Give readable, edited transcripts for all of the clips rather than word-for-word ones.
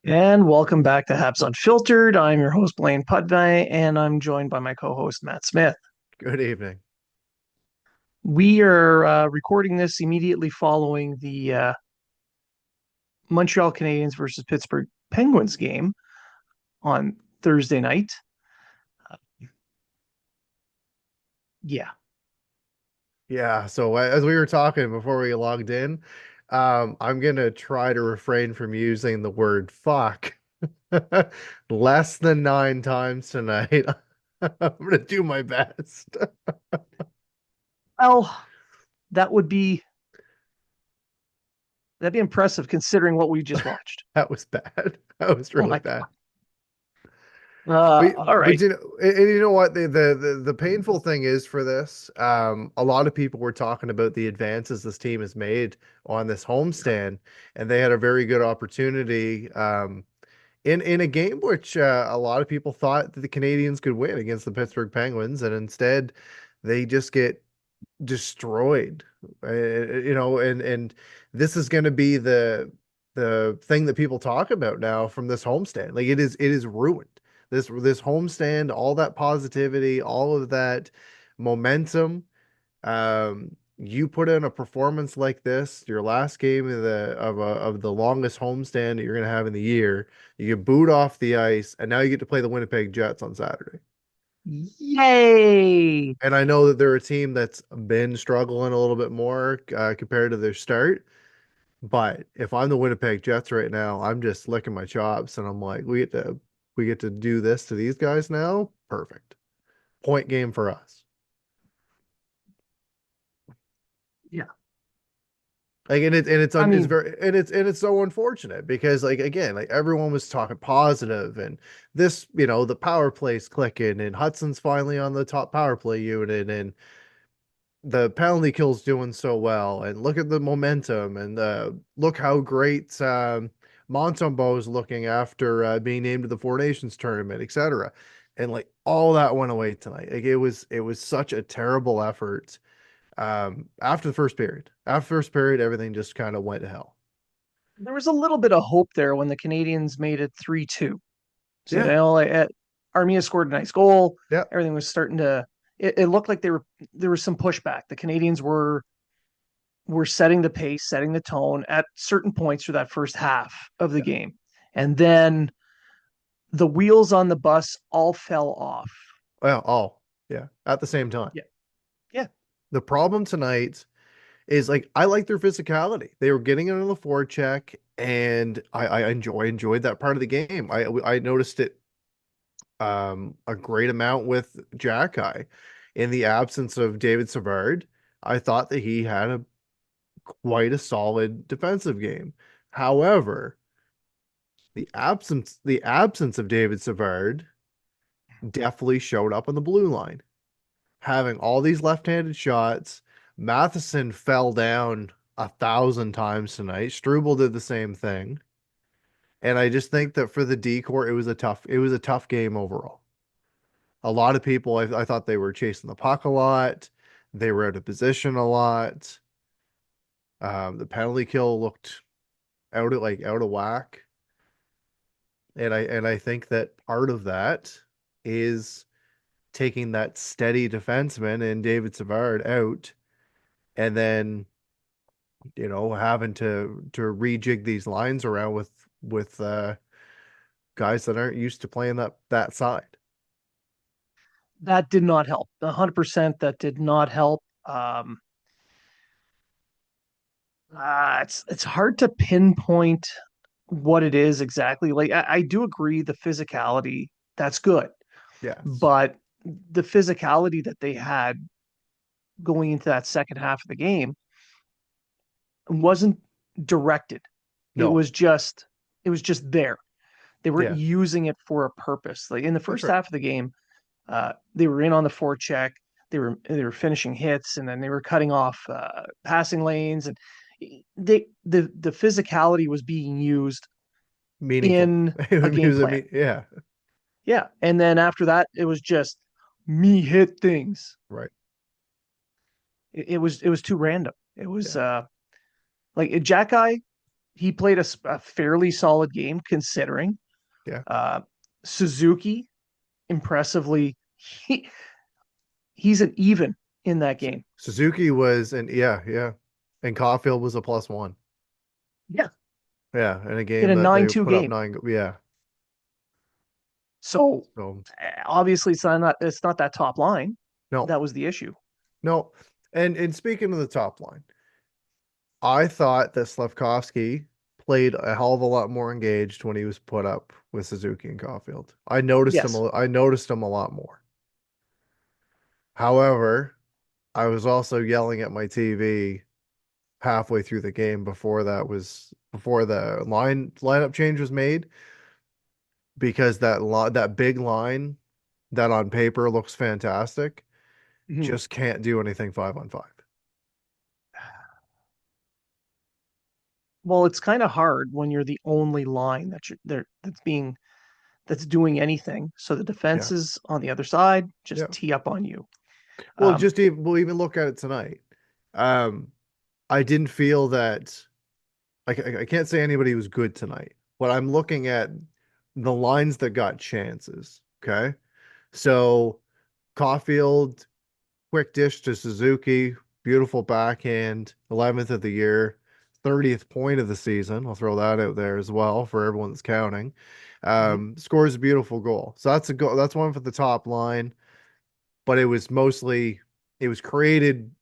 And welcome back to Habs Unfiltered. I'm your host, Blain, and I'm joined by my co host, Matt Smith. Good evening. We are recording this immediately following the Montreal Canadiens versus Pittsburgh Penguins game on Thursday night. Uh, yeah. Yeah, so as we were talking before we logged in, I'm gonna try to refrain from using the word fuck less than 9 times tonight. I'm gonna do my best. Well, that would be that'd be impressive considering what we just watched. That was bad. That was Oh really my bad. god. But All but right. you know, and you know what the painful thing is for this. A lot of people were talking about the advances this team has made on this homestand, and they had a very good opportunity. In a game which a lot of people thought that the Canadians could win against the Pittsburgh Penguins, and instead they just get destroyed. And this is going to be the thing that people talk about now from this homestand. Like it is ruined. This homestand, all that positivity, all of that momentum. You put in a performance like this, your last game of the longest homestand that you're gonna have in the year. You get booed off the ice, and now you get to play the Winnipeg Jets on Saturday. Yay. And I know that they're a team that's been struggling a little bit more compared to their start. But if I'm the Winnipeg Jets right now, I'm just licking my chops, and I'm like, we get to do this to these guys now. Perfect point game for us. Yeah. Like I it's mean, very and it's so unfortunate because like again like everyone was talking positive and this the power play's clicking and Hutson's finally on the top power play unit and the penalty kill's doing so well and look at the momentum and look how great Montembeau's looking after being named to the Four Nations tournament, etc. And like all that went away tonight. Like it was such a terrible effort after the first period. After first period, everything just kind of went to hell. there was a little bit of hope there when the Canadians made it 3-2. So, Yeah. Armia scored a nice goal. Yeah. Everything was starting to. It looked like there was some pushback. The Canadians were setting the pace, setting the tone at certain points for that first half of the Yeah. game, and then the wheels on the bus all fell off. Well, all. Yeah. At the same time. Yeah, yeah. The problem tonight is like I like their physicality. They were getting it on the forecheck, and I enjoyed that part of the game. I noticed it a great amount with Jacky. In the absence of David Savard, I thought that he had a quite a solid defensive game. However, the absence of David Savard definitely showed up on the blue line, having all these left-handed shots. Matheson fell down 1,000 times tonight. Struble did the same thing. And I just think that for the decor, it was a tough game overall. A lot of people, I thought they were chasing the puck a lot. They were out of position a lot. The penalty kill looked out of whack. And I think that part of that is taking that steady defenseman and David Savard out and then having to rejig these lines around with guys that aren't used to playing that side. That did not help. 100% that did not help. It's hard to pinpoint what it is exactly. Like I do agree the physicality that's good, Yes. but the physicality that they had going into that second half of the game wasn't directed. It No. was just it was just there. They weren't Yeah. using it for a purpose. Like in the That's first right. half of the game, they were in on the forecheck. They were finishing hits, and then they were cutting off passing lanes, and the physicality was being used Meaningful. in a It game was plan. yeah. Yeah, and then after that, it was just me hit things. Right. It was too random. It was Yeah. like Jack Eye. he played a fairly solid game considering. Yeah. Uh, Suzuki, impressively, he he's an even in that game. Suzuki was, and yeah, yeah. And Caulfield was a +1. Yeah, Yeah, in a in game a that they 9-2 put up game. nine. Yeah. So So obviously it's not that top line. no, That was the issue. no. And speaking of the top line, I thought that Slavkovsky played a hell of a lot more engaged when he was put up with Suzuki and Caulfield. Yes. I noticed him a lot more. However, I was also yelling at my TV halfway through the game before the lineup change was made because that big line that on paper looks fantastic Mhm. just can't do anything 5-on-5. Well, it's kind of hard when you're the only line that you're there that's doing anything. So the Yeah. defenses on the other side just Yeah. tee up on you. Well, Um, we'll even look at it tonight. Um, I didn't feel that I can't say anybody was good tonight, but I'm looking at the lines that got chances. Okay. So Caulfield, quick dish to Suzuki, beautiful backhand, 11th of the year, 30th point of the season. I'll throw that out there as well for everyone that's counting. mhm. Scores a beautiful goal. So that's a goal. That's one for the top line, but it was created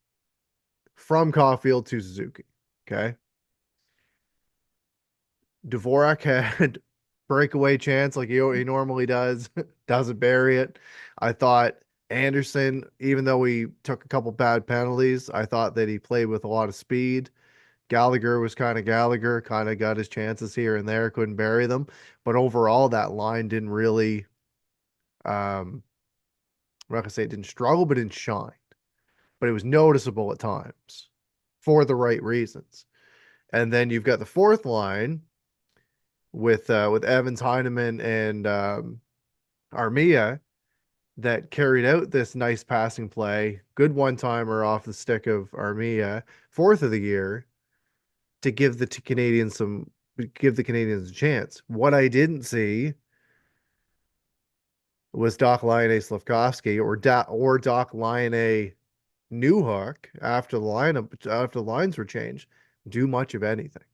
from Caulfield to Suzuki. Okay. Dvorak had breakaway chance like he normally does, doesn't bury it. I thought Anderson, even though he took a couple bad penalties, I thought that he played with a lot of speed. Gallagher was kind of Gallagher, kind of got his chances here and there, couldn't bury them. But overall, that line didn't really, I'm not gonna say it didn't struggle, but didn't shine. But it was noticeable at times for the right reasons. And then you've got the fourth line with Evans, Heineman, and Armia that carried out this nice passing play, good one timer off the stick of Armia, fourth of the year to give the Canadians a chance. What I didn't see was Doc Lyonnais Slavkovsky or Doc Lyonnais Newhook after the lines were changed do much of anything.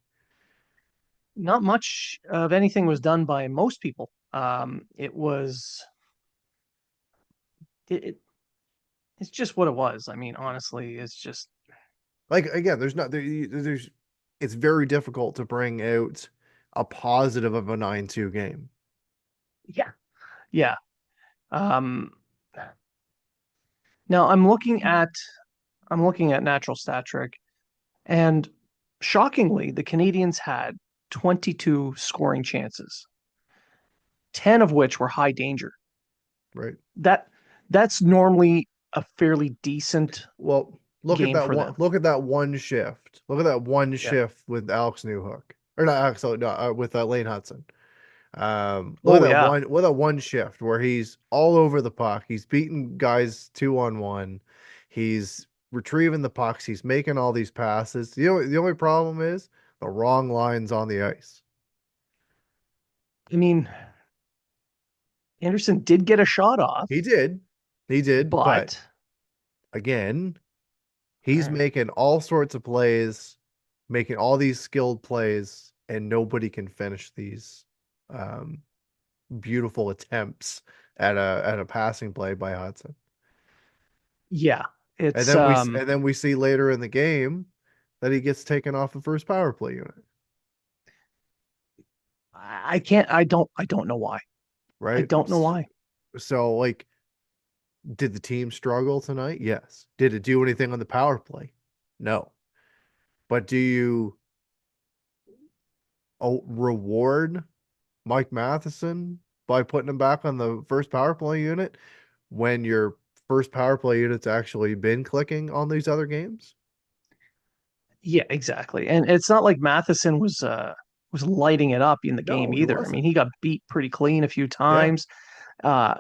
Not much of anything was done by most people. It was it, it's just what it was. I mean, honestly, it's just Like again, there's it's very difficult to bring out a positive of a 9-2 game. yeah, yeah. Um, Now I'm looking at natural stat trick, and shockingly, the Canadians had 22 scoring chances, 10 of which were high danger. Right. That that's normally a fairly decent Well, game for them. look at that one shift. Look at that one Yeah. shift with Alex Newhook. Or not Alex, no, with Lane Hutson. Oh yeah. Look at that one shift where he's all over the puck. He's beating guys 2-on-1. He's retrieving the pucks. He's making all these passes. The only problem is the wrong lines on the ice. I mean, Anderson did get a shot off, He did. He did, but but again, he's making all sorts of plays, making all these skilled plays, and nobody can finish these um, beautiful attempts at a passing play by Hudson. yeah, And it's then we see later in the game that he gets taken off the first power play unit, I can't I don't know why. I right? don't know why. So like, did the team struggle tonight? Yes. Did it do anything on the power play? No. But do you reward Mike Matheson by putting him back on the first power play unit when your first power play unit's actually been clicking on these other games? Yeah, exactly. And it's not like Matheson was lighting it up in the game No, he either. I mean, he wasn't. got beat pretty clean a few Yeah. times. Uh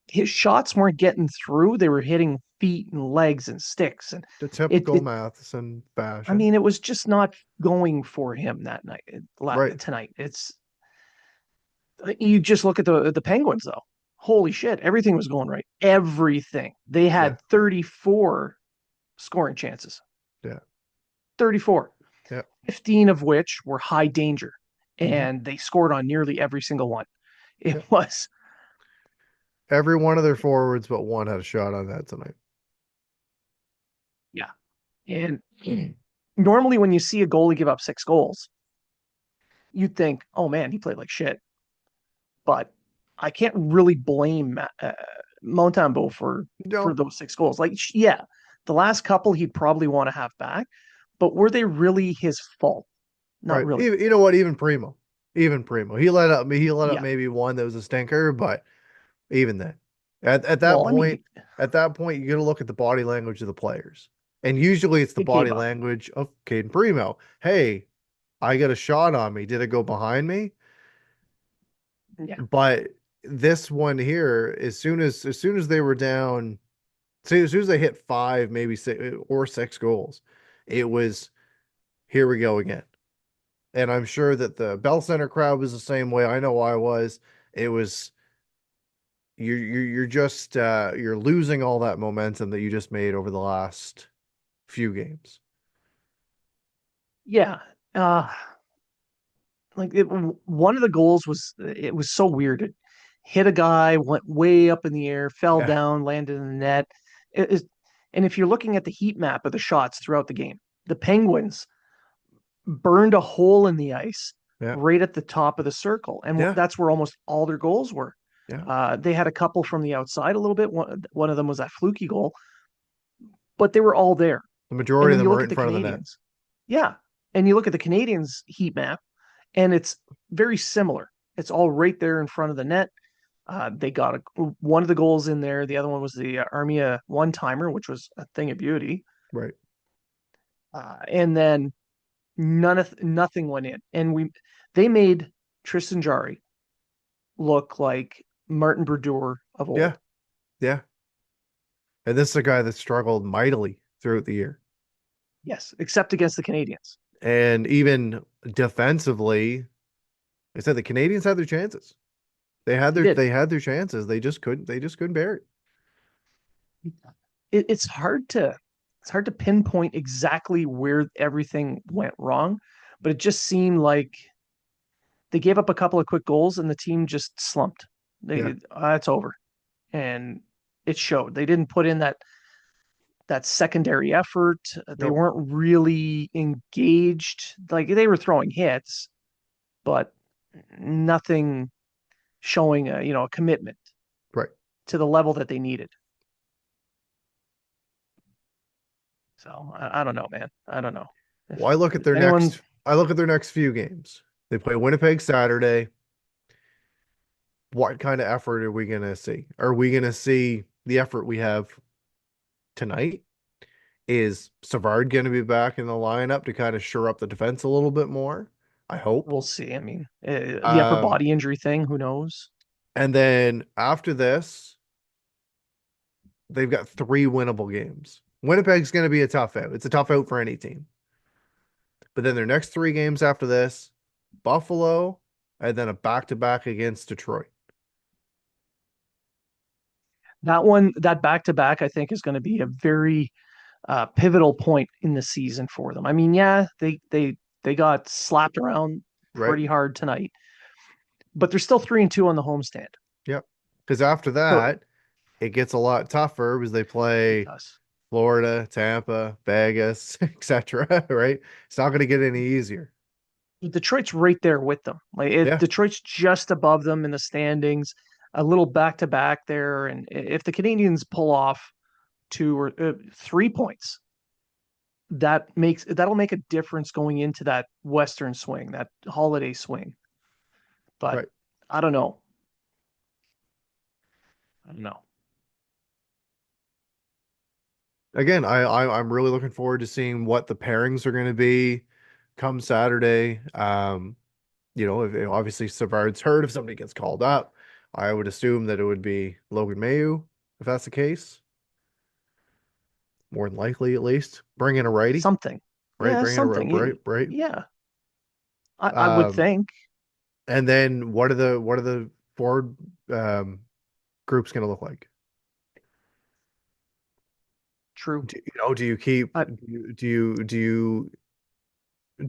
his shots weren't getting through. They were hitting feet and legs and sticks, and The it typical it Matheson I fashion. mean, it was just not going for him that night, Right. tonight. It's You just look at the Penguins though. Holy shit, everything was going right. Everything. They Yeah. had 34 scoring chances. Yeah. 34. Yeah. 15 of which were high danger, Hmm. and they scored on nearly every single one. It Yeah. was Every one of their forwards but one had a shot on that tonight. Yeah. And normally when you see a goalie give up 6 goals, you'd think, "Oh man, he played like shit." But I can't really blame Montembeault for No. those 6 goals. Like, yeah, the last couple he'd probably want to have back, but were they really his fault? Not Right. really. Even, you know what? Even Primo. Even Primo. He let up Yeah. maybe one that was a stinker, but even then. At that Well, I mean, point, you got to look at the body language of the players. And usually it's the it gave body up. language of Caden Primo. Hey, I got a shot on me. Did it go behind me? Yeah. But this one here, as soon as they were down, as soon as they hit five, maybe six or six goals, it was here we go again. And I'm sure that the Bell Center crowd was the same way. I know I was. It was you're just you're losing all that momentum that you just made over the last few games. Yeah. Uh, one of the goals was it was so weird. It hit a guy, went way up in the air, fell Yeah, down, landed in the net. It is, and if you're looking at the heat map of the shots throughout the game, the Penguins burned a hole in the ice yeah, right at the top of the circle, and yeah, that's where almost all their goals were. yeah. They had a couple from the outside a little bit. One of them was that fluky goal, but they were all there. The And majority of then you them are look right at in the front of the net. Canadians, yeah, and you look at the Canadians heat map, and it's very similar. It's all right there in front of the net. They got one of the goals in there. The other one was the Armia one timer, which was a thing of beauty. Right. And then nothing went in, and they made Tristan Jarry look like Martin Brodeur of Yeah, old. yeah. And this is a guy that struggled mightily throughout the year. Yes, except against the Canadians. And even defensively, I said the Canadians had their chances. They did. They had their chances. They just couldn't bear it. It's hard to pinpoint exactly where everything went wrong, but it just seemed like they gave up a couple of quick goals and the team just slumped. Yeah. It's over, and it showed. They didn't put in that secondary effort. They Nope. weren't really engaged. Like they were throwing hits, but nothing showing a commitment Right. to the level that they needed. So I don't know, man. I don't know Well, if anyone. I look at their next few games. They play Winnipeg Saturday. What kind of effort are we gonna see? Are we gonna see the effort we have tonight? Is Savard gonna be back in the lineup to kind of shore up the defense a little bit more? I hope. We'll see. I mean, the upper Um, body injury thing, who knows? and then after this, they've got three winnable games. Winnipeg's gonna be a tough out. It's a tough out for any team. But then their next three games after this, Buffalo, and then a back-to-back against Detroit. That back to back, I think, is going to be a very pivotal point in the season for them. I mean, yeah, they got slapped around Right? pretty hard tonight, but they're still 3-2 on the homestand. Yep. Because after So that, it gets a lot tougher because they it play does. Florida, Tampa, Vegas, etc. Right? It's not going to get any easier. Detroit's right there with them. Yeah, Detroit's just above them in the standings, a little back to back there. And if the Canadians pull off 2 or 3 points, that'll make a difference going into that Western swing, that holiday swing. But right. I don't know. I don't know. Again, I'm really looking forward to seeing what the pairings are going to be come Saturday. If obviously Savard's hurt, if somebody gets called up, I would assume that it would be Logan Mayu, if that's the case. more than likely at least. Bring in a righty, Something. right? Yeah, Bring in a something. right. Yeah, I would Um, think. and then what are the forward um groups going to look like? True. Do you keep I, do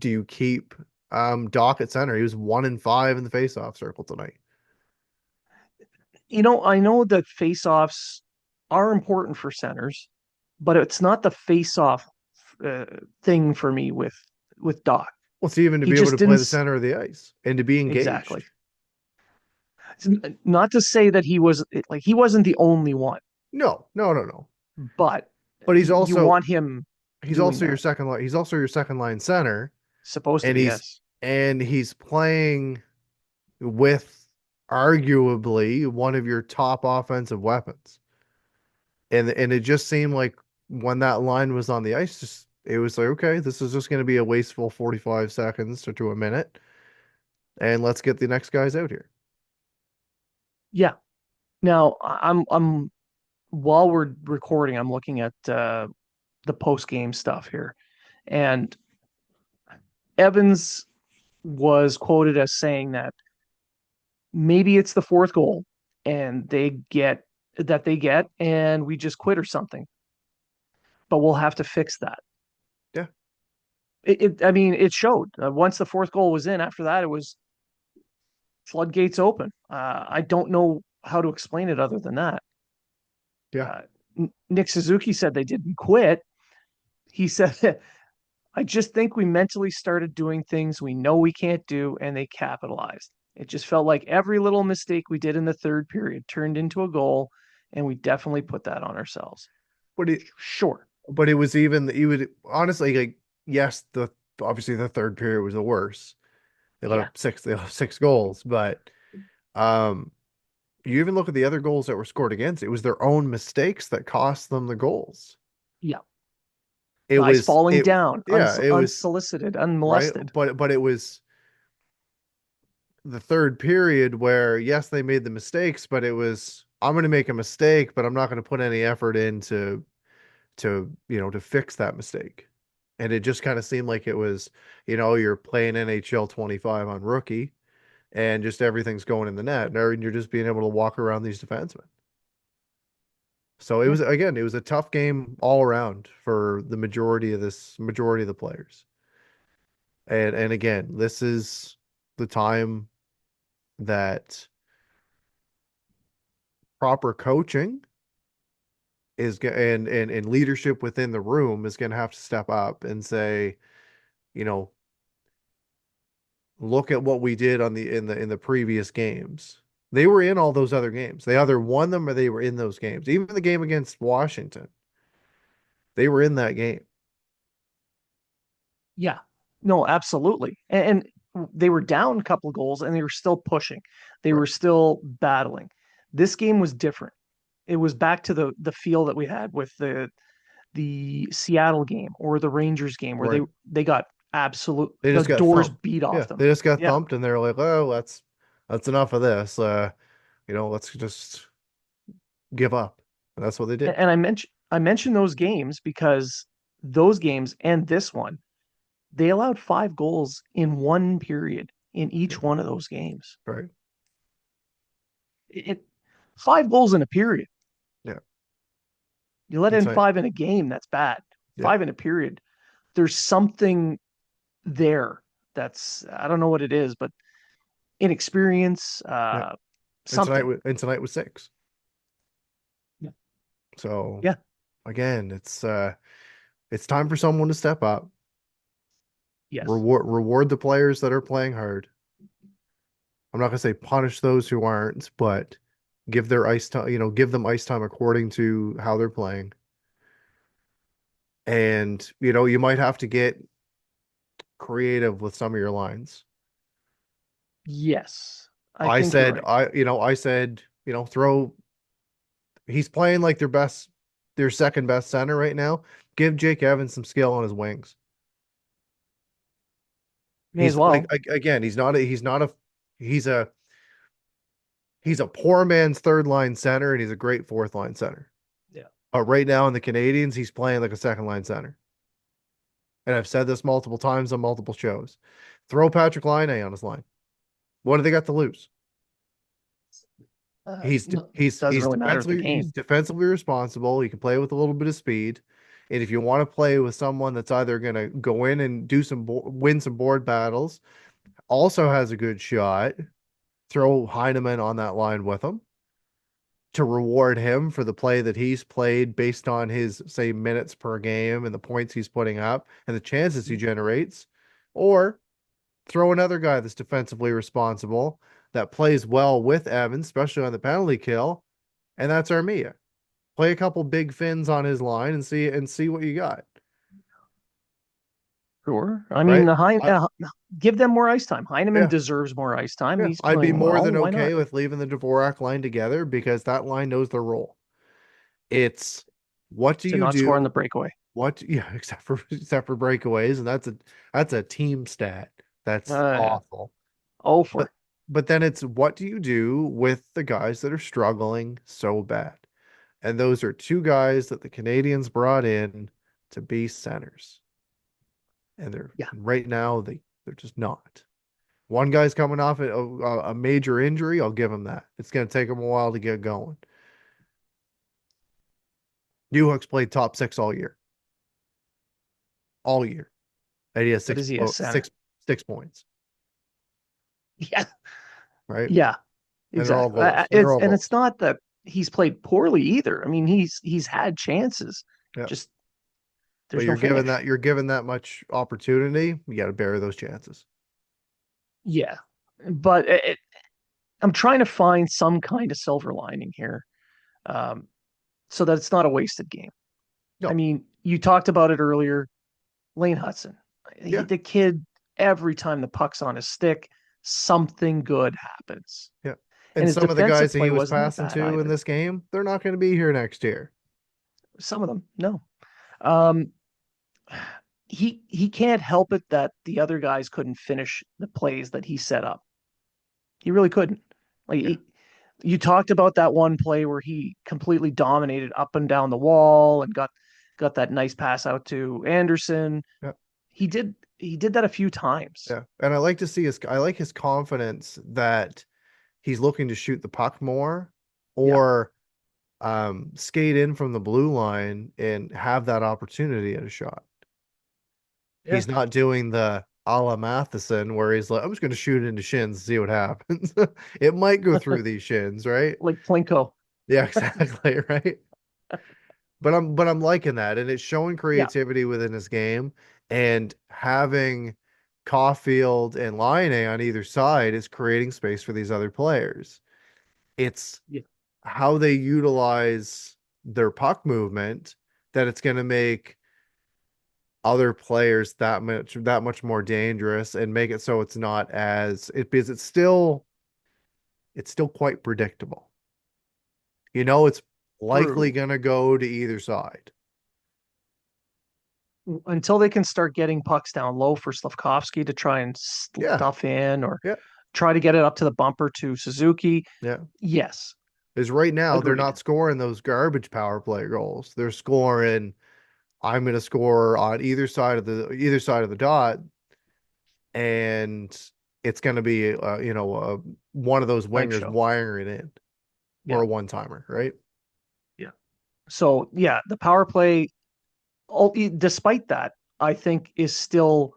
you keep Doc at center? He was 1 and 5 in the faceoff circle tonight. I know that faceoffs are important for centers, but it's not the faceoff uh, thing for me with Doc. Well, it's even to He be able just to play didn't the center of the ice and to be exactly. engaged. Not to say that he wasn't the only one, No, no, no, no. but But you want him he's doing also your that. second line. He's also your second line center, Supposed to and be, yes. he's playing with arguably one of your top offensive weapons. And it just seemed like when that line was on the ice, just it was like, okay, this is just going to be a wasteful 45 seconds or to a minute, and let's get the next guys out here. Yeah. Now I'm while we're recording, I'm looking at the post game stuff here, and Evans was quoted as saying that maybe it's the fourth goal and they get and we just quit or something, but we'll have to fix that. Yeah. I mean, it showed once the fourth goal was in. After that, it was floodgates open. I don't know how to explain it other than that. Yeah. Uh, Nick Suzuki said they didn't quit. He said, I just think we mentally started doing things we know we can't do, and they capitalized. It just felt like every little mistake we did in the third period turned into a goal, and we definitely put that on ourselves. But it Sure. but it was even you would honestly like yes, the obviously the third period was the worst. Yeah. They let up 6 goals, but um you even look at the other goals that were scored against, it was their own mistakes that cost them the goals. Yeah. It Guys was falling it down, yeah, it was unsolicited, right, unmolested. but it was the third period where yes, they made the mistakes, but it was I'm going to make a mistake, but I'm not going to put any effort into to fix that mistake. And it just kind of seemed like it was, you're playing NHL 25 on rookie and just everything's going in the net. And you're just being able to walk around these defensemen. So Yeah. it was a tough game all around for the majority of the players. And again, this is the time that proper coaching and leadership within the room is going to have to step up and say, you know, look at what we did on the previous games. They were in all those other games. They either won them or they were in those games. Even the game against Washington, they were in that game. Yeah. No, absolutely. And they were down a couple of goals and they were still pushing. They Right. were still battling. This game was different. It was back to the feel that we had with the Seattle game or the Rangers game where Right. they got absolute They the just got doors thumped. beat Yeah, off them. they just got Yeah. thumped and they're like, "Oh, that's enough of this. Let's just give up." And that's what they did. And I mentioned those games because those games and this one, they allowed 5 goals in one period in Yeah. each one of those games. Right. It 5 goals in a period. Yeah. You let It's in like, 5 in a game, that's bad. yeah. 5 in a period. There's something there that's I don't know what it is, but inexperience, Yeah. something. And tonight was 6. Yeah. So Yeah. again, it's time for someone to step up, Yes. reward the players that are playing hard. I'm not gonna say punish those who aren't, but give their ice time, give them ice time according to how they're playing. And you might have to get creative with some of your lines. Yes. I think you're right. I said, throw he's playing like their second best center right now. Give Jake Evans some skill on his wings. May as He's like well. again, he's a he's a poor man's third line center and he's a great fourth line center. Yeah. But right now in the Canadians, he's playing like a second line center. And I've said this multiple times on multiple shows. Throw Patrick Laine on his line. What do they got to lose? No, doesn't really matter with the He's game. defensively responsible. He can play with a little bit of speed. And if you want to play with someone that's either going to go in and do win some board battles, also has a good shot, throw Heineman on that line with him to reward him for the play that he's played based on his, say, minutes per game and the points he's putting up and the chances he generates, or throw another guy that's defensively responsible that plays well with Evans, especially on the penalty kill, and that's Armia. Play a couple big fins on his line and see what you got. Sure. I mean, Right? give them more ice time. Heineman Yeah, deserves more ice time. yeah. He's I'd be playing more well. than Why not? okay with leaving the Dvorak line together because that line knows their role. It's what do To you not score on the do? breakaway. Yeah, except for breakaways, and that's a team stat. That's Yeah. awful. Oh, for But it. but then it's what do you do with the guys that are struggling so bad? And those are two guys that the Canadians brought in to be centers. And they're Yeah. right now they're just not. One guy's coming off a major injury. I'll give him that. It's going to take him a while to get going. Newhook's played top six all year. And he has But is he a center? 6 points, Yeah. right? Yeah. And they're all Exactly. goals. And they're all It's goals. not that he's played poorly either. I mean, he's had chances. Yeah. Just But there's no finish. you're given that much opportunity, you got to bury those chances. Yeah. But I'm trying to find some kind of silver lining here, um, so that it's not a wasted game. I No. mean, you talked about it earlier. Lane Hutson, Yeah. the kid, every time the puck's on his stick, something good happens. Yeah. And And his some of the defensive guys that he play was wasn't that passing bad to in either. this game, they're not going to be here next year. Some of them, no. Um, he can't help it that the other guys couldn't finish the plays that he set up. He really couldn't. Like Yeah. you talked about that one play where he completely dominated up and down the wall and got that nice pass out to Anderson. Yeah. He did that a few times. Yeah. And I like his confidence that he's looking to shoot the puck more Yeah. or skate in from the blue line and have that opportunity at a shot. Yeah. He's not doing the a la Matheson where he's like, I'm just going to shoot it into shins and see what happens. It might go through these shins, right? Like Plinko. Yeah, exactly, right. But I'm liking that, and it's showing Yeah. creativity within his game, and having Caulfield and Line on either side is creating space for these other players. It's Yeah. how they utilize their puck movement that it's going to make other players that much more dangerous and make it so it's not as it because it's still quite predictable. It's likely True. going to go to either side. Until they can start getting pucks down low for Slavkovsky to try and Yeah, stuff in or yeah, try to get it up to the bumper to Suzuki. yeah. Yes. Is right now they're Agreed. not scoring those garbage power play goals. They're scoring. I'm going to score on either side of the dot, and it's going to be one of those Night wingers show. wiring it in or Yeah. a one timer, right? Yeah. So yeah, the power play, despite that, I think is still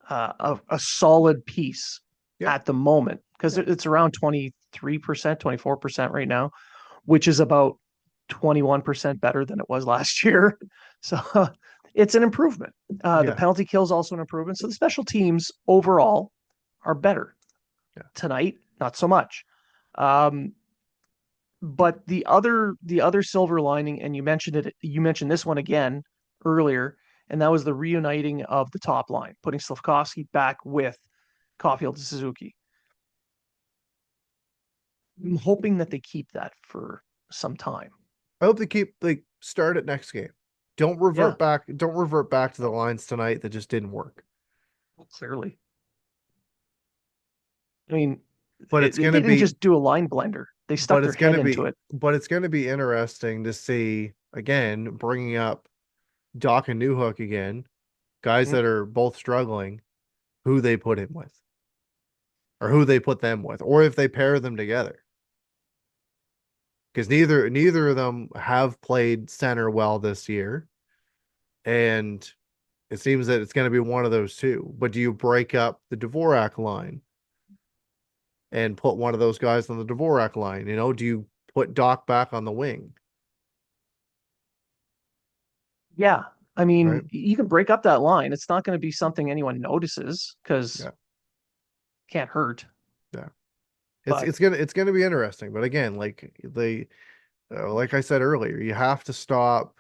a solid piece Yeah, at the moment because yeah, it's around 23%, 24% right now, which is about 21% better than it was last year. So it's an improvement. The yeah, penalty kill is also an improvement. So the special teams overall are better yeah. tonight, not so much. Um, but the other silver lining, and you mentioned this one again earlier, and that was the reuniting of the top line, putting Slavkovsky back with Caulfield and Suzuki. I'm hoping that they keep that for some time. I hope they keep like start it next game. Yeah, Don't revert back to the lines tonight that just didn't work. clearly. I mean, But it's they gonna didn't be just do a line blender. they stuck their head into it. but it's gonna be interesting to see again, bringing up Doc and Newhook again, guys Mm. that are both struggling, who they put him with, or who they put them with, or if they pair them together. Because neither of them have played center well this year, and it seems that it's going to be one of those two. But do you break up the Dvorak line and put one of those guys on the Dvorak line? You know, do you put Doc back on the wing? Yeah. I Right? mean, you can break up that line. It's not going to be something anyone notices because Yeah, it can't hurt. yeah. But It's gonna be interesting. But again, like I said earlier, you have to stop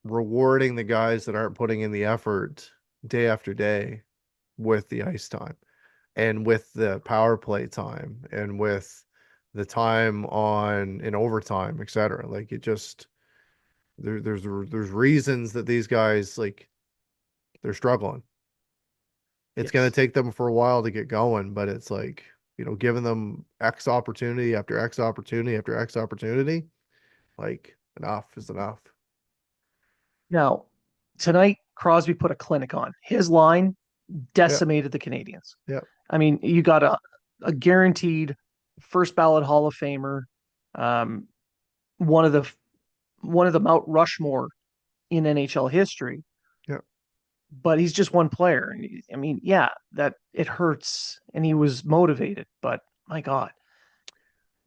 rewarding the guys that aren't putting in the effort day after day with the ice time and with the power play time and with the time on in overtime, etc. Like it just there's reasons that these guys like they're struggling. It's going to yes. take them for a while to get going, but it's like, giving them X opportunity after X opportunity after X opportunity, like enough is enough. Now, tonight, Crosby put a clinic on. His line Yeah, decimated the Canadians. yeah, I mean, you got a guaranteed first ballot Hall of Famer, um, one of the one of the Mount Rushmore in NHL history, yeah. but he's just one player. And I mean, yeah, that it hurts, and he was motivated, but my God.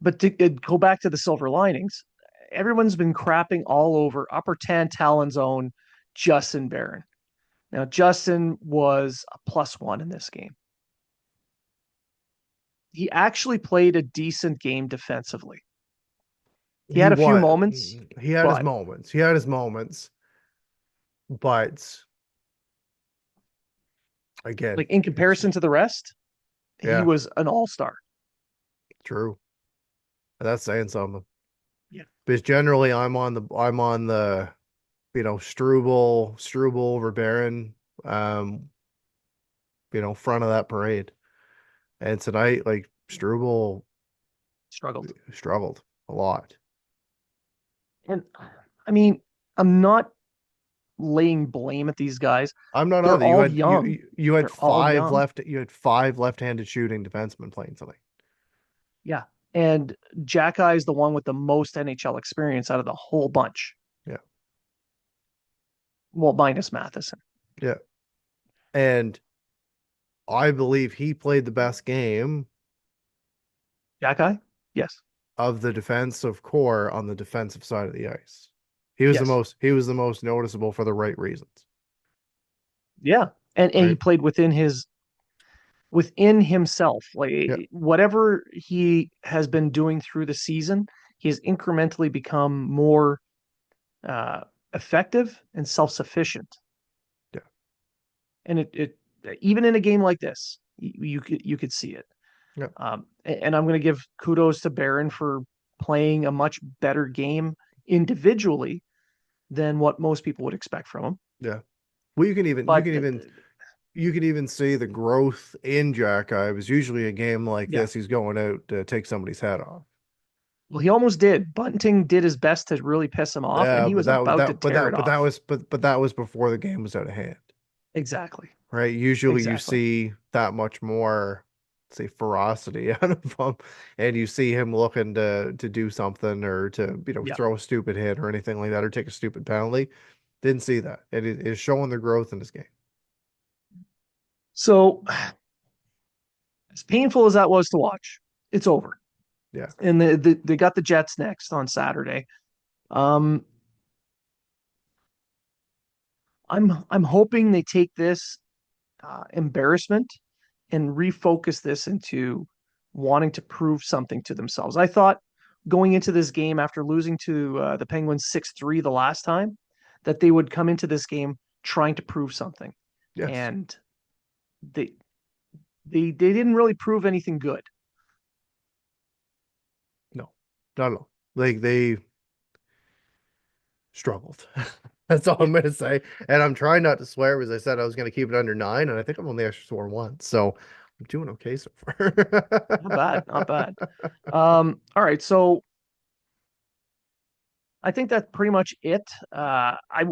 But to go back to the silver linings, everyone's been crapping all over upper Talon zone Justin Barron. Now, Justin was a +1 in this game. He actually played a decent game defensively. He He had a few was moments, he had his but moments. He had his moments, but again, like in it's comparison to the rest, he yeah, was an all-star. true. That's saying something. Yeah. Because generally I'm on the Struble over Barron, um, front of that parade. And tonight, like Struble Struggled. struggled a lot. And I mean, I'm not laying blame at these guys. I'm not They're other. You all had young. you had They're all five young. left. You had five left-handed shooting defensemen playing tonight. Yeah. And Jack Eye is the one with the most NHL experience out of the whole bunch. Yeah, Well, minus Matheson. yeah. And I believe he played the best game Jack Eye? Yes. of the defensive core on the defensive side of the ice. Yes. He was the most noticeable for the right reasons, Yeah. And he right? played within himself. Yeah, Like whatever he has been doing through the season, he has incrementally become more uh, effective and self-sufficient. yeah, And it even in a game like this, you could see it. yeah, And I'm going to give kudos to Barron for playing a much better game individually than what most people would expect from him. yeah. Well, But you can even see the growth in Jack Ives. Usually a game like yeah, this, he's going out to take somebody's head off. well, he almost did. Bunting did his best to really piss him off, and Yeah, he was about to tear it off. but that was before the game was out of hand, Exactly. right? Usually you Exactly. see that much more, say, ferocity out of him, and you see him looking to do something or to Yeah. throw a stupid hit or anything like that or take a stupid penalty. Didn't see that. It is showing the growth in this game. So, as painful as that was to watch, it's over. Yeah. And they got the Jets next on Saturday. Um, I'm hoping they take this embarrassment and refocus this into wanting to prove something to themselves. I thought going into this game after losing to the Penguins 6-3 the last time that they would come into this game trying to prove something, Yes. and they they didn't really prove anything good. No. Not at all. Like they struggled. That's all Yeah. I'm gonna say. And I'm trying not to swear because I said I was gonna keep it under 9, and I think I'm only actually sworn once. So I'm doing okay so Not bad, not far. bad. All right, so I think that's pretty much it. I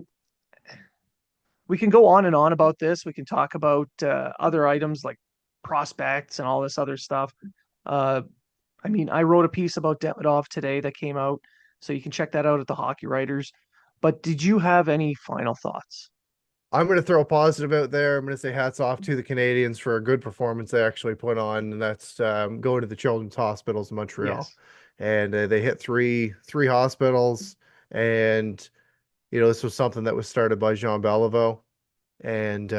We can go on and on about this. We can talk about other items like prospects and all this other stuff. Uh, I mean, I wrote a piece about Demidov today that came out, so you can check that out at the Hockey Writers. But did you have any final thoughts? I'm going to throw a positive out there. I'm going to say hats off to the Canadians for a good performance they actually put on, and that's going to the children's hospitals in Montreal, Yes. and they hit three hospitals, and this was something that was started by Jean Beliveau, and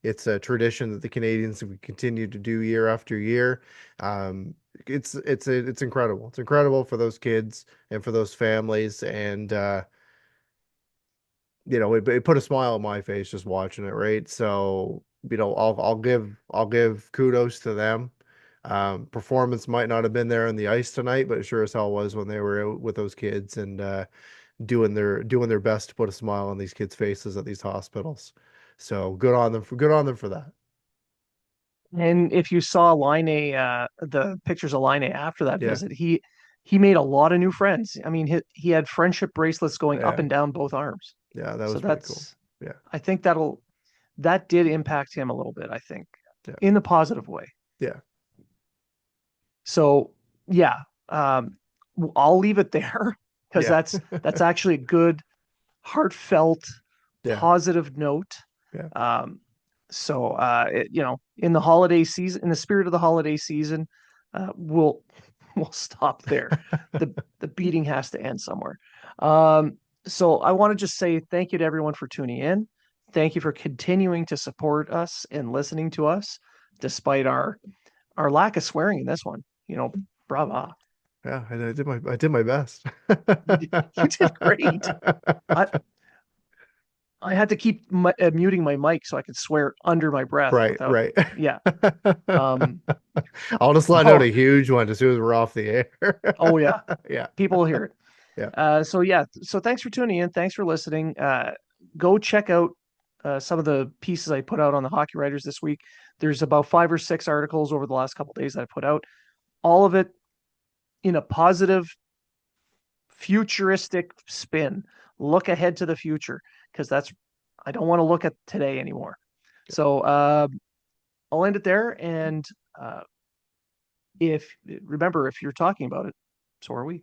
it's a tradition that the Canadians have continued to do year after year. Um, it's incredible. It's incredible for those kids and for those families, and it put a smile on my face just watching it, right? So, I'll give kudos to them. Performance might not have been there on the ice tonight, but it sure as hell was when they were out with those kids and doing their best to put a smile on these kids' faces at these hospitals. So good on them for that. And if you saw the pictures of Line after that Yeah, visit, he made a lot of new friends. I mean, he had friendship bracelets going up yeah, and down both arms. yeah. That So was pretty cool. Yeah, I think that did impact him a little bit, I think, yeah, in the positive way. yeah, So yeah, um, I'll leave it there because yeah, that's actually a good, heartfelt, yeah, positive note. yeah. Um, in the holiday season, in the spirit of the holiday season, we'll we'll stop there. The the beating has to end somewhere. Um, so I want to just say thank you to everyone for tuning in. Thank you for continuing to support us and listening to us, despite our lack of swearing in this one. Brava. Yeah, I did my best. You did great. I I had to keep muting my mic so I could swear under my breath Right, without. right. Yeah. Um. I'll just let out Oh. a huge one as soon as we're off the air. Oh yeah. Yeah, People will hear it. yeah, So yeah. So thanks for tuning in. Thanks for listening. Go check out some of the pieces I put out on the Hockey Writers this week. There's about 5 or 6 articles over the last couple of days that I put out. All of it in a positive, futuristic spin. Look ahead to the future because I don't want to look at today anymore. So I'll end it there. And uh, if remember, if you're talking about it, so are we.